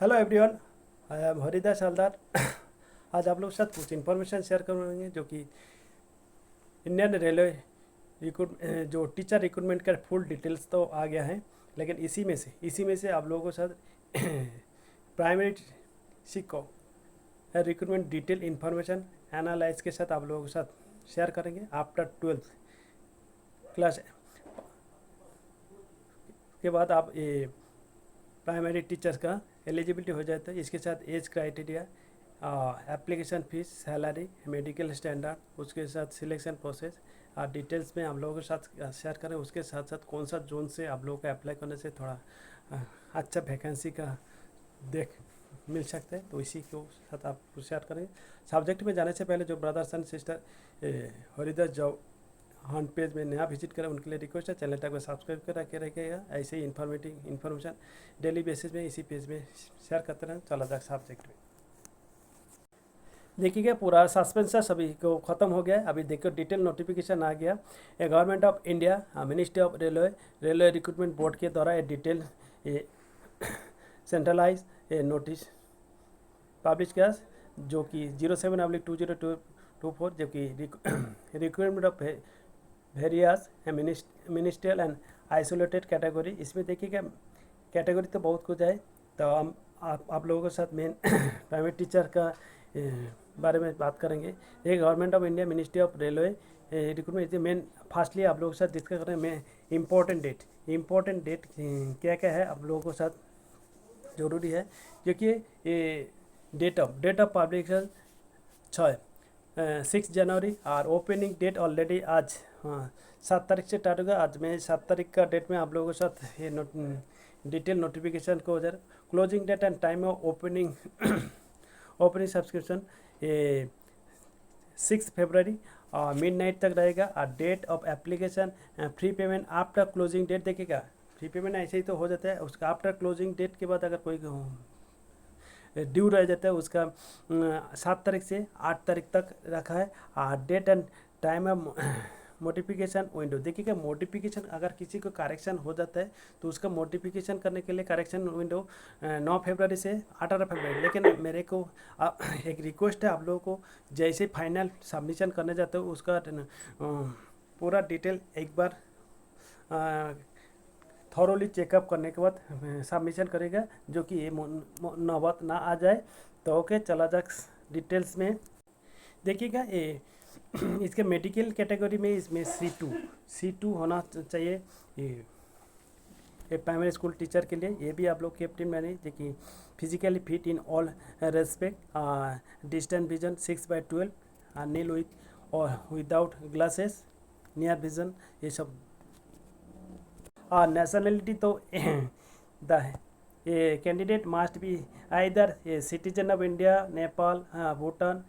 Hello everyone, I am Haridas Haldar. आज आप लोगों के साथ कुछ इन्फॉर्मेशन शेयर करेंगे जो कि इंडियन रेलवे रिक्रूट जो टीचर रिक्रूटमेंट का फुल डिटेल्स तो आ गया है, लेकिन इसी में से आप लोगों के साथ primary सिक्को recruitment detail information analyse के साथ आप लोगों के साथ शेयर करेंगे। आफ्टर 12th क्लास के बाद आप ये प्राइमरी टीचर्स का एलिजिबिलिटी हो जाता है। इसके साथ age criteria, application fees, salary, medical standard, उसके साथ सिलेक्शन प्रोसेस डिटेल्स में आप लोगों के साथ शेयर करें। उसके साथ साथ कौन सा जोन से आप लोगों को अप्लाई करने से थोड़ा अच्छा वैकेंसी का देख मिल सकता है, तो इसी को साथ आप शेयर करें। सब्जेक्ट में जाने से पहले जो brothers and sister Haridas job Hunt page में नया विजिट करें, उनके लिए रिक्वेस्ट है चैनल तक सब्सक्राइब कर के रखिएगा। ऐसे ही इन्फॉर्मेशन डेली बेसिस में इसी पेज में शेयर करते रहें। चला जाए सब्जेक्ट में। देखिएगा पूरा सस्पेंस सभी को ख़त्म हो गया है। अभी देखो डिटेल नोटिफिकेशन आ गया। Government of India ministry of railway recruitment board के द्वारा ये डिटेल सेंट्रलाइज नोटिस पब्लिश किया, जो कि 07/2024, जो कि recruitment of various ministerial and isolated category. इसमें देखिएगा कैटेगरी तो बहुत कुछ है, तो हम आप लोगों के साथ मेन प्राइवेट टीचर का बारे में बात करेंगे। ये government of India ministry of railway recruitment main fastly आप लोगों के साथ डिस्कस करें। मैं इम्पोर्टेंट डेट क्या क्या है आप लोगों के साथ ज़रूरी है, क्योंकि ये डेट ऑफ पब्लिकेशन 6 जनवरी और ओपनिंग डेट ऑलरेडी आज 7 तारीख से स्टार्ट होगा। आज मैं 7 तारीख का डेट में आप लोगों के साथ ये डिटेल नोटिफिकेशन को उधर closing date and time of opening subscription ये 6 फरवरी और मिडनाइट तक रहेगा। और date of application free payment after closing date देखिएगा। फ्री पेमेंट ऐसे ही तो हो जाता है, उसका आफ्टर क्लोजिंग डेट के बाद अगर कोई ड्यू रह जाता है उसका 7 तारीख से 8 तारीख तक रखा है। Date and time of modification window देखिएगा। मोडिफिकेशन अगर किसी को करेक्शन हो जाता है तो उसका मोडिफिकेशन करने के लिए करेक्शन विंडो 9 फरवरी से 18 फरवरी। लेकिन मेरे को एक रिक्वेस्ट है आप लोगों को, जैसे फाइनल सबमिशन करने जाते हो उसका पूरा डिटेल एक बार थॉरोली चेकअप करने के बाद सबमिशन करेगा, जो कि ये नौबत ना आ जाए। तो ओके, चला जा डिटेल्स में। देखिएगा ये इसके मेडिकल कैटेगरी में इसमें C2 होना चाहिए ये प्राइमरी स्कूल टीचर के लिए। ये भी आप लोग कैप्टन मैंने देखिए physically fit in all respect, distance vision 6/12, नील विथ और विदाउट ग्लासेस, नियर विजन, ये सब। नेशनलिटी तो द ये कैंडिडेट मास्ट बी आइदर ये citizen of India, Nepal, Bhutan,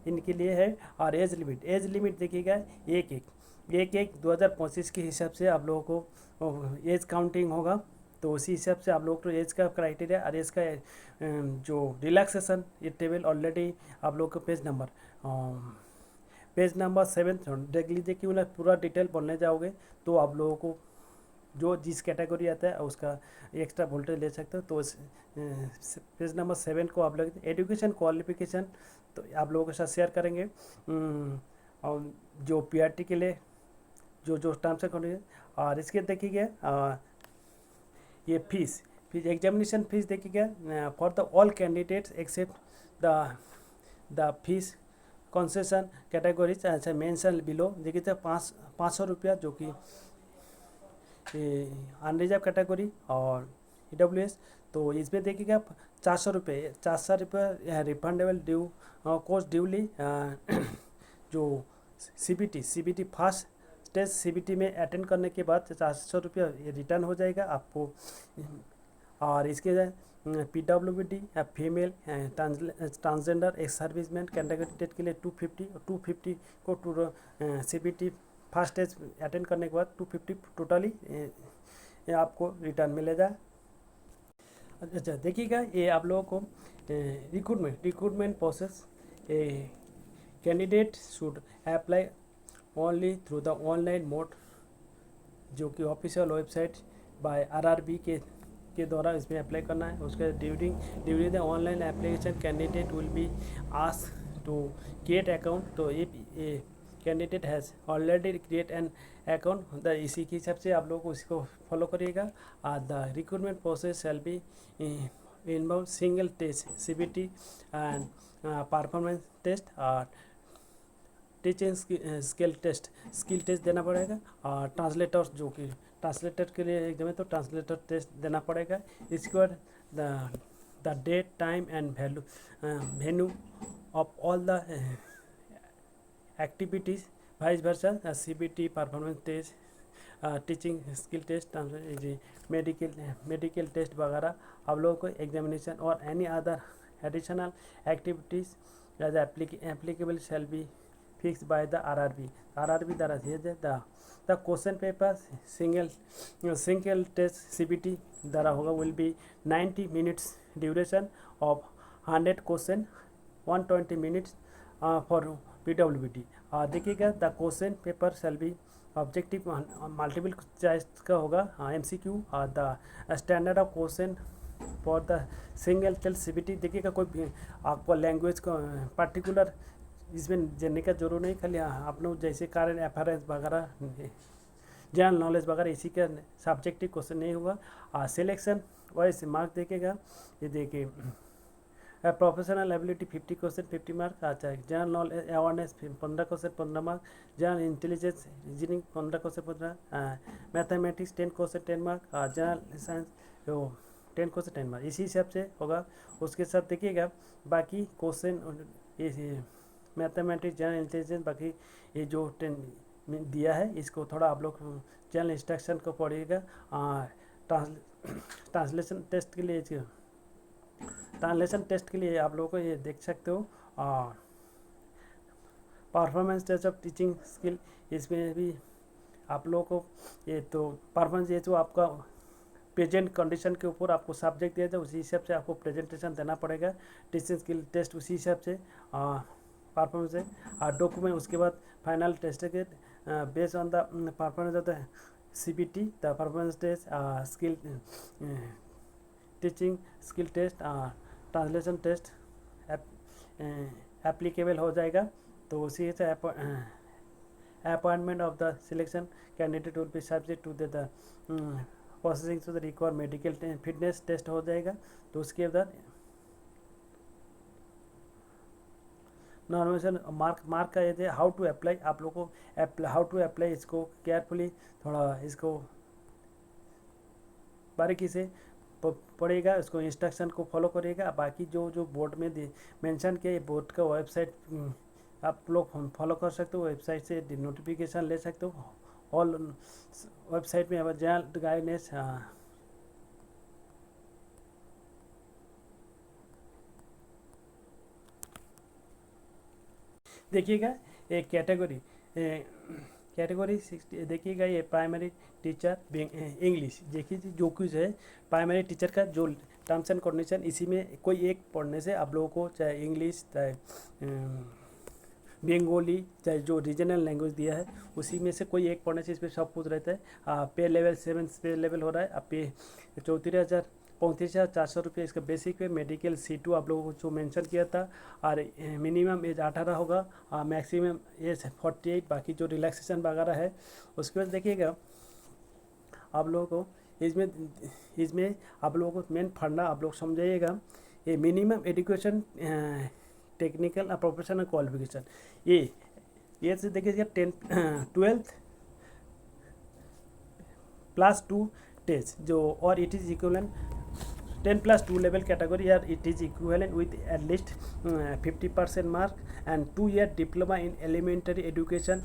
इनके लिए है। और एज लिमिट देखिएगा 1/1/2025 के हिसाब से आप लोगों को एज काउंटिंग होगा, तो उसी हिसाब से आप लोग तो एज का क्राइटेरिया और एज का जो रिलैक्सेशन ये टेबल ऑलरेडी आप लोग को पेज नंबर 7 देख लीजिए। क्यों ना पूरा डिटेल बोलने जाओगे तो आप लोगों को जो जिस कैटेगरी आता है उसका एक्स्ट्रा वोल्टेज ले सकते हो। तो पेज नंबर 7 को आप लोग एजुकेशन क्वालिफिकेशन तो आप लोगों के साथ शेयर करेंगे। और जो PRT के लिए जो टर्म्स एंड कंडीशन, और इसके देखिएगा ये फीस एग्जामिनेशन फीस देखिएगा for the all candidates except the fees concession categories अच्छा मेंशन बिलो। देखिए 500 रुपया, जो कि अनरिजर्व कैटेगरी और EWS। तो इसमें देखिएगा 400 रुपये रिफंडेबल ड्यू कोस्ट ड्यूली जो CBT फर्स्ट स्टेज CBT में अटेंड करने के बाद 400 रुपया ये रिटर्न हो जाएगा आपको। और इसके PWD फीमेल ट्रांसजेंडर एक सर्विसमैन कैंडिडेट के लिए 250 और 250 को CBT फर्स्ट स्टेज अटेंड करने के बाद 250 टोटली आपको रिटर्न मिलेगा। अच्छा देखिएगा ये आप लोगों को recruitment process candidate should apply only through the online mode, जो कि ऑफिशियल वेबसाइट बाय RRB के के द्वारा इसमें अप्लाई करना है। उसके during the online application candidate will be asked to create account. तो if candidate has already create an account the इसी के हिसाब से आप लोग उसको फॉलो करिएगा। The recruitment process shall be involve single test CBT and performance test और टीचिंग स्किल टेस्ट देना पड़ेगा। और ट्रांसलेटर जो कि ट्रांसलेटर के लिए एग्जाम है तो ट्रांसलेटर टेस्ट देना पड़ेगा। इसके बाद the date time and venue of all the activities vice versa CBT performance test teaching skill test medical test वगैरह आप लोगों को एग्जामिनेशन और any other additional activities as applicable shall be fixed by the RRB द्वारा दिए जाए। The question paper single test CBT द्वारा होगा will be 90 minutes duration of 100 question 120 minutes for PWBT। देखिएगा द क्वेश्चन पेपर शैल बी ऑब्जेक्टिव मल्टीपल चॉइस का होगा MCQ। The standard of question for the single test CBT देखिएगा कोई आपको लैंग्वेज को पर्टिकुलर इसमें जानने का जरूर नहीं, खाली आप लोग जैसे कारण FRS वगैरह जनरल नॉलेज वगैरह इसी का सब्जेक्टिव क्वेश्चन नहीं होगा। सिलेक्शन वाइज मार्क देखेगा। ये देखिए प्रोफेशनल एबिलिटी 50 क्वेश्चन 50 मार्क आता है। General knowledge awareness 15 question 15 mark. General intelligence reasoning 15 question 15। Mathematics 10 question 10 mark. General science 10 question 10 mark इसी हिसाब से होगा। उसके साथ देखिएगा बाकी क्वेश्चन ये मैथमेटिक्स जनरल इंटेलिजेंस बाकी ये जो 10 दिया है इसको थोड़ा आप लोग जनरल इंस्ट्रक्शन को पढ़िएगा। ट्रांसलेशन टेस्ट के लिए आप लोगों को ये देख सकते हो। Performance test of teaching skill इसमें भी आप लोगों को ये तो परफॉर्मेंस ये जो आपका प्रेजेंट कंडीशन के ऊपर आपको सब्जेक्ट दिया जाए उसी हिसाब से आपको प्रेजेंटेशन देना पड़ेगा। टीचिंग स्किल टेस्ट उसी हिसाब से परफॉर्मेंस है। डॉक्यूमेंट उसके बाद फाइनल टेस्ट के based on the performance of the CBT the performance test skill teaching skill test translation test applicable हो जाएगा। तो उसी से appointment of the selection candidate will be subject to the processing to the require medical fitness test हो जाएगा। तो उसके बाद नॉर्मेशन मार्क का ये हाउ टू अप्लाई आप लोगों को हाउ टू अप्लाई इसको केयरफुली थोड़ा इसको बारीकी से पढ़ेगा, इसको इंस्ट्रक्शन को फॉलो करिएगा। बाकी जो बोर्ड में मेंशन किया ये बोर्ड का वेबसाइट आप लोग फॉलो कर सकते हो, वेबसाइट से नोटिफिकेशन ले सकते हो। ऑल वेबसाइट में अब जनरल गाइडेंस देखिएगा एक कैटेगरी 60 देखिएगा। ये प्राइमरी टीचर इंग्लिश देखिए जो कुछ है प्राइमरी टीचर का जो टर्म्स एंड कंडीशन इसी में कोई एक पढ़ने से आप लोगों को चाहे इंग्लिश चाहे बंगाली चाहे जो रीजनल लैंग्वेज दिया है उसी में से कोई एक पढ़ने से इसमें सब कुछ रहता है। पे लेवल 7 पे लेवल हो रहा है। अब पे 34,400 रुपये इसका बेसिक पे। मेडिकल C2 आप लोगों को जो मेंशन किया था। और मिनिमम एज 18 होगा और मैक्सिमम एज 48। बाकी जो रिलैक्सेशन वगैरह है उसके बाद देखिएगा आप लोगों को इसमें आप लोगों को मेन फंडा आप लोग समझाइएगा। ये मिनिमम एजुकेशन टेक्निकल और प्रोफेशनल क्वालिफिकेशन ये से देखिएगा 12th +2 टेस्ट जो और it is equivalent 10+2 level category यार it is equivalent with at least 50% mark and 2 year diploma in elementary education.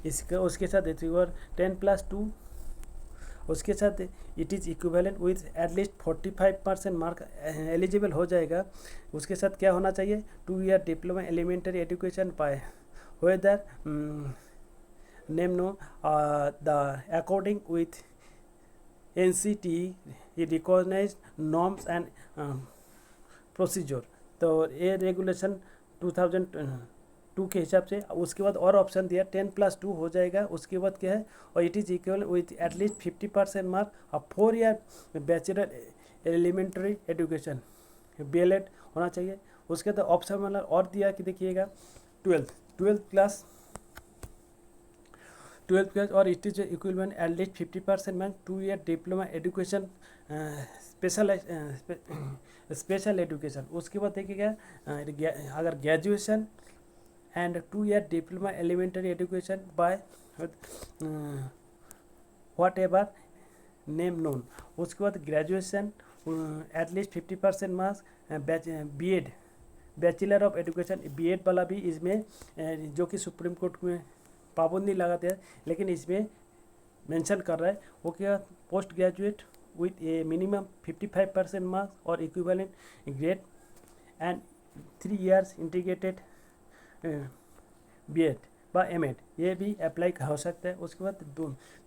इसका उसके साथ 10+2 उसके साथ it is equivalent with at least 45% mark eligible हो जाएगा। उसके साथ क्या होना चाहिए 2 ईयर डिप्लोमा एलिमेंट्री एजुकेशन पाए whether name no the according with NCTE recognise norms and procedure. तो ये रेगुलेशन 2000 2 के हिसाब से। उसके बाद और ऑप्शन दिया 10+2 हो जाएगा। उसके बाद क्या है, और it is equal with at least 50% mark और 4 year bachelor elementary education BLED होना चाहिए। उसके बाद ऑप्शन वाला और दिया कि देखिएगा 12th क्लास और इट इज इक्विवेलेंट एटलीस्ट 50% मैन 2 year diploma education special education. उसके बाद देखिएगा अगर graduation and 2 year diploma elementary education by whatever name known. उसके बाद graduation at least 50% marks BEd bachelor of education BEd वाला भी इसमें जो कि सुप्रीम कोर्ट में पाबंदी लगाते हैं, लेकिन इसमें मेंशन कर रहा है वो क्या, post graduate with a minimum 55% marks और equivalent grade and 3 years integrated BEd व MEd ये भी अप्लाई हो सकता है। उसके बाद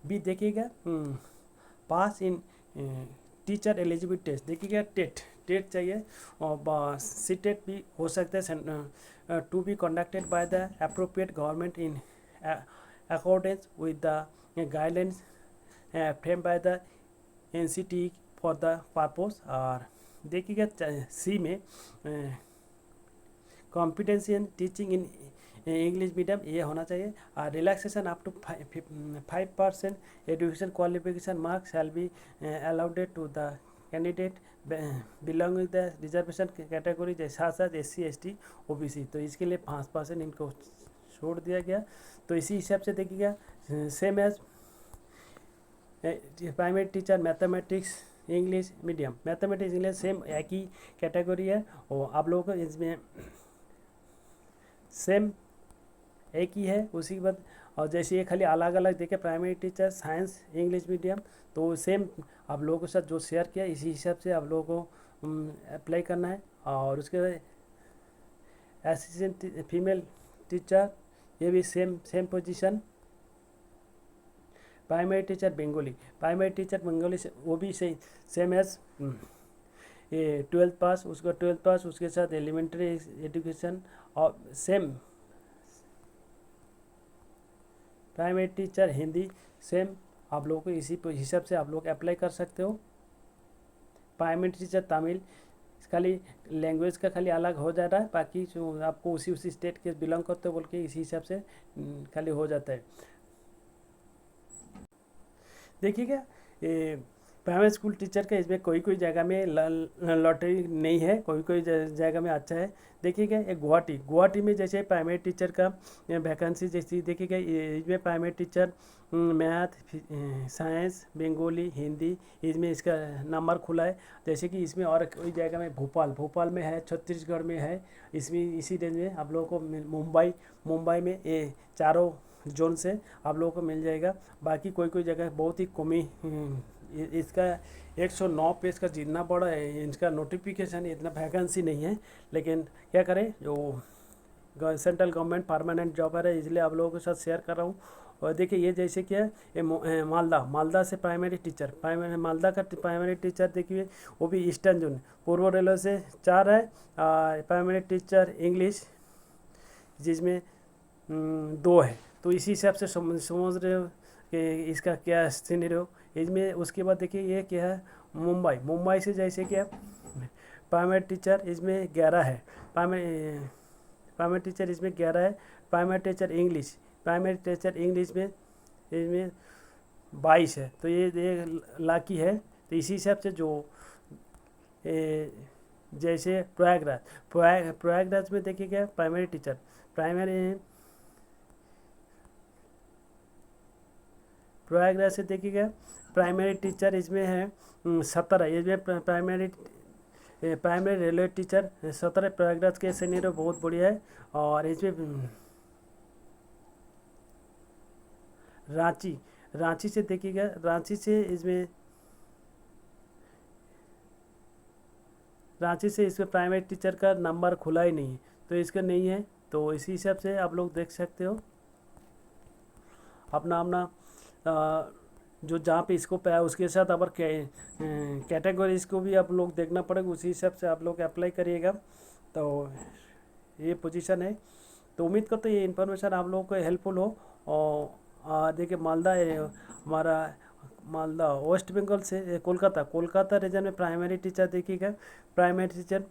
भी देखिएगा pass in teacher eligibility test, देखिएगा टेट चाहिए और सीटेट भी हो सकता है to be conducted by the appropriate government in accordance with the guidelines framed by the NCT for the purpose। और देखिएगा सी में competency in teaching in English medium ये होना चाहिए। और relaxation up to 5% education qualification mark shall be allowed to the candidate belonging the reservation category जैसे साथ साथ SC ST OBC, तो इसके लिए 5% इनको छोड़ दिया गया। तो इसी हिसाब से देखिएगा same as primary teacher mathematics English medium, mathematics English same एक ही कैटेगरी है और आप लोगों को इसमें सेम एक ही है। उसी के बाद और जैसे ये खाली अलग अलग देखे primary teacher science English medium, तो सेम आप लोगों के साथ जो शेयर किया इसी हिसाब से आप लोगों को अप्लाई करना है। और उसके बाद असिस्टेंट फीमेल टीचर ये भी same position. Primary teacher Bengali से वो भी सेम एज ये 12th पास, उसका 12th पास उसके साथ एलिमेंट्री एजुकेशन और same. Primary teacher Hindi same आप लोगों को इसी हिसाब से आप लोग अप्लाई कर सकते हो। प्राइमरी टीचर तमिल खाली लैंग्वेज का खाली अलग हो जा रहा है, बाकी जो आपको उसी स्टेट के बिलोंग करते हो बोल के इसी हिसाब से खाली हो जाता है। देखिएगा ये प्राइमरी स्कूल टीचर का इसमें कोई जगह में लॉटरी नहीं है, कोई जगह में अच्छा है। देखिएगा ये गुवाहाटी में जैसे प्राइमरी टीचर का वैकेंसी जैसी देखिएगा इसमें primary teacher math science Bengali Hindi इसमें इसका नंबर खुला है। जैसे कि इसमें और कोई जगह में भोपाल में है, छत्तीसगढ़ में है, इसमें इसी रेंज में आप लोगों को मुंबई में ये चारों जोन से आप लोगों को मिल जाएगा। बाकी कोई जगह बहुत ही कमी इसका 109 पेज का जितना बड़ा है इसका नोटिफिकेशन, इतना वैकेंसी नहीं है। लेकिन क्या करें, जो सेंट्रल गवर्नमेंट परमानेंट जॉबर है इसलिए आप लोगों के साथ शेयर कर रहा हूँ। और देखिए ये जैसे क्या है ये मालदा से प्राइमरी टीचर मालदा का प्राइमरी टीचर देखिए वो भी ईस्टर्न जोन पूर्व रेलवे से 4 है। प्राइमरी टीचर इंग्लिश जिसमें 2 है। तो इसी हिसाब से समझ रहे हो कि इसका क्या सिनेरियो इसमें। उसके बाद देखिए ये क्या है मुंबई से जैसे कि प्राइमरी टीचर इसमें 11 है, प्राइमरी टीचर इसमें 11 है। प्राइमरी टीचर इंग्लिश में इसमें 22 है। तो ये लाकी है। तो इसी हिसाब से जो जैसे प्रयागराज में देखिएगा प्राइमरी टीचर प्रयागराज से देखिएगा प्राइमरी टीचर इसमें है 17 है। इसमें प्राइमरी रेलवे टीचर 17 प्रयागराज के सीनियर बहुत बढ़िया है। और इसमें रांची से देखिएगा रांची से इसमें प्राइमरी टीचर का नंबर खुला ही नहीं, तो इसका नहीं है। तो इसी हिसाब से आप लोग देख सकते हो अपना जो जहाँ पे स्कोप है उसके साथ अगर कैटेगरीज को भी आप लोग देखना पड़ेगा, उसी हिसाब से आप लोग अप्लाई करिएगा। तो ये पोजीशन है। तो उम्मीद करते ये इन्फॉर्मेशन आप लोगों को हेल्पफुल हो। और देखिए मालदा हमारा मालदा वेस्ट बंगाल से कोलकाता रीजन में प्राइमरी टीचर देखिएगा, primary teacher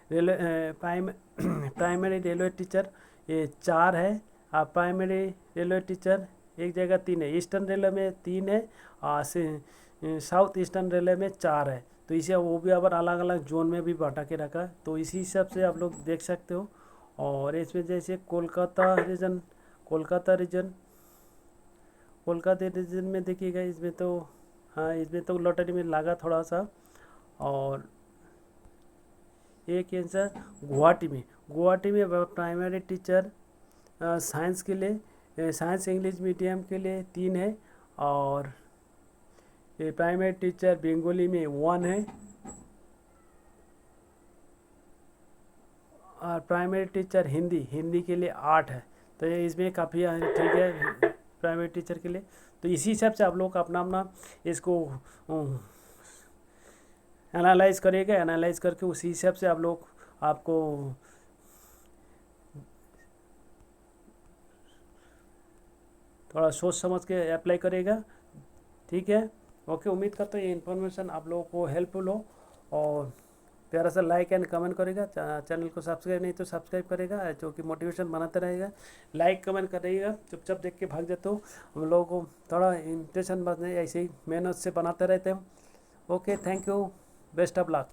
railway primary railway teacher ये 4 है। प्राइमरी रेलवे टीचर एक जगह 3 है, ईस्टर्न रेलवे में 3 है और साउथ ईस्टर्न रेलवे में 4 है। तो इसे वो भी अब अलग अलग जोन में भी बांटा के रखा, तो इसी हिसाब से आप लोग देख सकते हो। और इसमें जैसे कोलकाता रीजन में देखिएगा, इसमें तो हाँ इसमें तो लॉटरी में लगा थोड़ा सा। और एक आंसर गुवाहाटी में प्राइमरी टीचर साइंस के लिए, साइंस इंग्लिश मीडियम के लिए 3 है। और ये प्राइमरी टीचर बंगाली में 1 है। और प्राइमरी टीचर हिंदी के लिए 8 है। तो ये इसमें काफ़ी ठीक है प्राइमरी टीचर के लिए। तो इसी हिसाब से आप लोग अपना अपना इसको एनालाइज करिएगा, एनालाइज करके उसी हिसाब से आप लोग आपको थोड़ा सोच समझ के अप्लाई करेगा, ठीक है। ओके, उम्मीद करता हूँ ये इन्फॉर्मेशन आप लोगों को हेल्पफुल हो। और प्यारा सा लाइक एंड कमेंट करेगा, चैनल को सब्सक्राइब नहीं तो सब्सक्राइब करेगा, जो कि मोटिवेशन बनाते रहेगा। लाइक कमेंट करिएगा, चुपचाप देख के भाग जाते हो। हम लोगों को थोड़ा इंप्रेशन बनने ऐसे ही मेहनत से बनाते रहते हैं। Okay, thank you, best of luck.